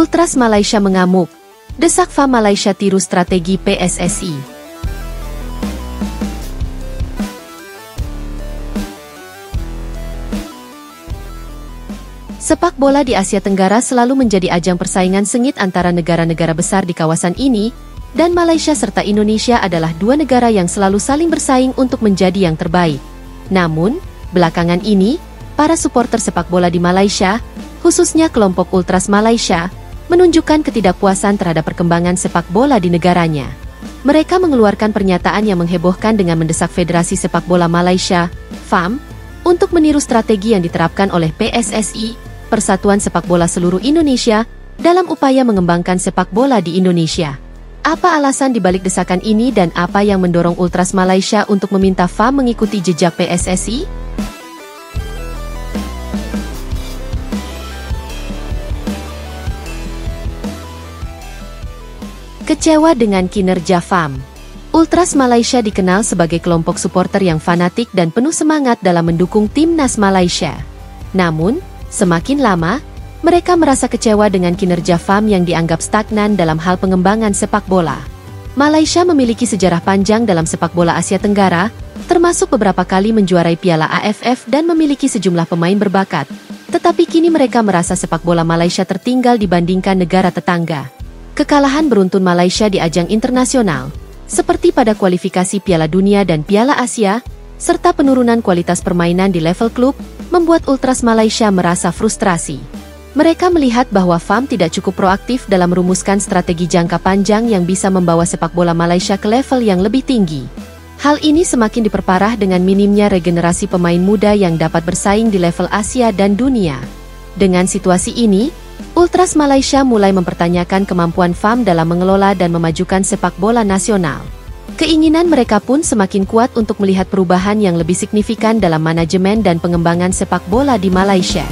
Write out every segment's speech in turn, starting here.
Ultras Malaysia mengamuk. Desak FAM Malaysia tiru strategi PSSI. Sepak bola di Asia Tenggara selalu menjadi ajang persaingan sengit antara negara-negara besar di kawasan ini, dan Malaysia serta Indonesia adalah dua negara yang selalu saling bersaing untuk menjadi yang terbaik. Namun, belakangan ini, para supporter sepak bola di Malaysia, khususnya kelompok Ultras Malaysia, menunjukkan ketidakpuasan terhadap perkembangan sepak bola di negaranya. Mereka mengeluarkan pernyataan yang menghebohkan dengan mendesak Federasi Sepak Bola Malaysia, FAM, untuk meniru strategi yang diterapkan oleh PSSI, Persatuan Sepak Bola Seluruh Indonesia, dalam upaya mengembangkan sepak bola di Indonesia. Apa alasan dibalik desakan ini dan apa yang mendorong Ultras Malaysia untuk meminta FAM mengikuti jejak PSSI? Kecewa dengan kinerja FAM. Ultras Malaysia dikenal sebagai kelompok supporter yang fanatik dan penuh semangat dalam mendukung timnas Malaysia. Namun, semakin lama, mereka merasa kecewa dengan kinerja FAM yang dianggap stagnan dalam hal pengembangan sepak bola. Malaysia memiliki sejarah panjang dalam sepak bola Asia Tenggara, termasuk beberapa kali menjuarai Piala AFF dan memiliki sejumlah pemain berbakat. Tetapi kini mereka merasa sepak bola Malaysia tertinggal dibandingkan negara tetangga. Kekalahan beruntun Malaysia di ajang internasional, seperti pada kualifikasi Piala Dunia dan Piala Asia, serta penurunan kualitas permainan di level klub, membuat Ultras Malaysia merasa frustrasi. Mereka melihat bahwa FAM tidak cukup proaktif dalam merumuskan strategi jangka panjang yang bisa membawa sepak bola Malaysia ke level yang lebih tinggi. Hal ini semakin diperparah dengan minimnya regenerasi pemain muda yang dapat bersaing di level Asia dan dunia. Dengan situasi ini, Ultras Malaysia mulai mempertanyakan kemampuan FAM dalam mengelola dan memajukan sepak bola nasional. Keinginan mereka pun semakin kuat untuk melihat perubahan yang lebih signifikan dalam manajemen dan pengembangan sepak bola di Malaysia.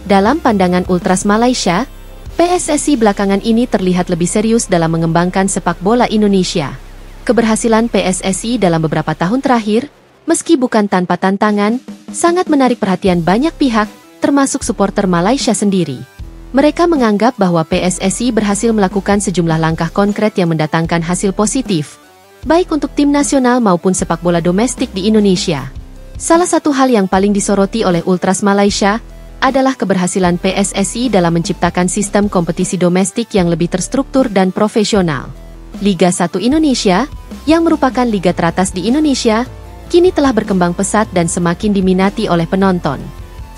Dalam pandangan Ultras Malaysia, PSSI belakangan ini terlihat lebih serius dalam mengembangkan sepak bola Indonesia. Keberhasilan PSSI dalam beberapa tahun terakhir, meski bukan tanpa tantangan, sangat menarik perhatian banyak pihak, termasuk supporter Malaysia sendiri. Mereka menganggap bahwa PSSI berhasil melakukan sejumlah langkah konkret yang mendatangkan hasil positif, baik untuk tim nasional maupun sepak bola domestik di Indonesia. Salah satu hal yang paling disoroti oleh Ultras Malaysia adalah keberhasilan PSSI dalam menciptakan sistem kompetisi domestik yang lebih terstruktur dan profesional. Liga 1 Indonesia, yang merupakan liga teratas di Indonesia, kini telah berkembang pesat dan semakin diminati oleh penonton.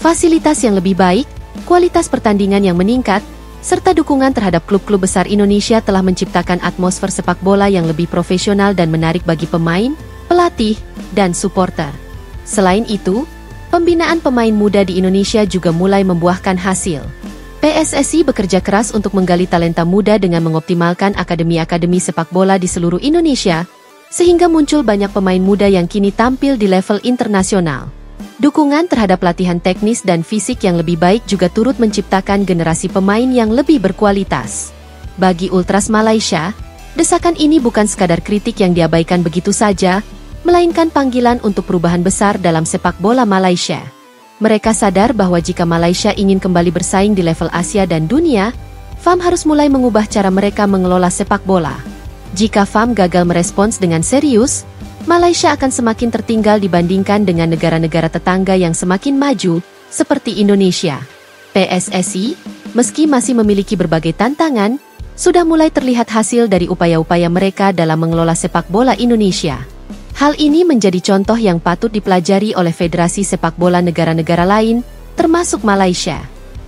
Fasilitas yang lebih baik, kualitas pertandingan yang meningkat, serta dukungan terhadap klub-klub besar Indonesia telah menciptakan atmosfer sepak bola yang lebih profesional dan menarik bagi pemain, pelatih, dan supporter. Selain itu, pembinaan pemain muda di Indonesia juga mulai membuahkan hasil. PSSI bekerja keras untuk menggali talenta muda dengan mengoptimalkan akademi-akademi sepak bola di seluruh Indonesia, sehingga muncul banyak pemain muda yang kini tampil di level internasional. Dukungan terhadap latihan teknis dan fisik yang lebih baik juga turut menciptakan generasi pemain yang lebih berkualitas. Bagi Ultras Malaysia, desakan ini bukan sekadar kritik yang diabaikan begitu saja, melainkan panggilan untuk perubahan besar dalam sepak bola Malaysia. Mereka sadar bahwa jika Malaysia ingin kembali bersaing di level Asia dan dunia, FAM harus mulai mengubah cara mereka mengelola sepak bola. Jika FAM gagal merespons dengan serius, Malaysia akan semakin tertinggal dibandingkan dengan negara-negara tetangga yang semakin maju, seperti Indonesia. PSSI, meski masih memiliki berbagai tantangan, sudah mulai terlihat hasil dari upaya-upaya mereka dalam mengelola sepak bola Indonesia. Hal ini menjadi contoh yang patut dipelajari oleh Federasi Sepak Bola negara-negara lain, termasuk Malaysia.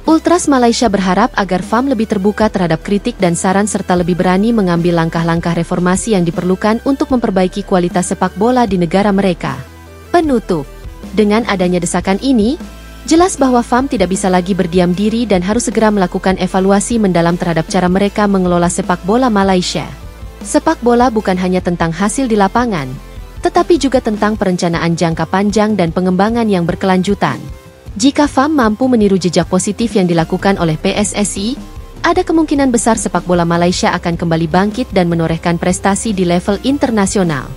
Ultras Malaysia berharap agar FAM lebih terbuka terhadap kritik dan saran serta lebih berani mengambil langkah-langkah reformasi yang diperlukan untuk memperbaiki kualitas sepak bola di negara mereka. Penutup. Dengan adanya desakan ini, jelas bahwa FAM tidak bisa lagi berdiam diri dan harus segera melakukan evaluasi mendalam terhadap cara mereka mengelola sepak bola Malaysia. Sepak bola bukan hanya tentang hasil di lapangan, tetapi juga tentang perencanaan jangka panjang dan pengembangan yang berkelanjutan. Jika FAM mampu meniru jejak positif yang dilakukan oleh PSSI, ada kemungkinan besar sepak bola Malaysia akan kembali bangkit dan menorehkan prestasi di level internasional.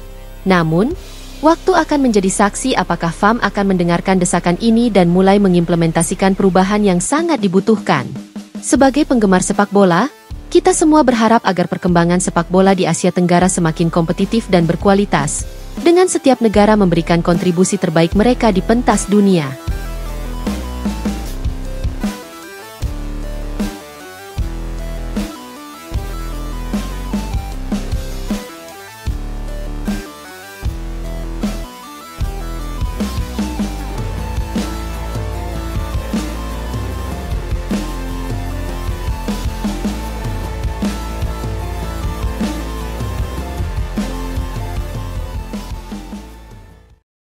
Namun, Waktu akan menjadi saksi apakah FAM akan mendengarkan desakan ini dan mulai mengimplementasikan perubahan yang sangat dibutuhkan. Sebagai penggemar sepak bola, kita semua berharap agar perkembangan sepak bola di Asia Tenggara semakin kompetitif dan berkualitas, dengan setiap negara memberikan kontribusi terbaik mereka di pentas dunia.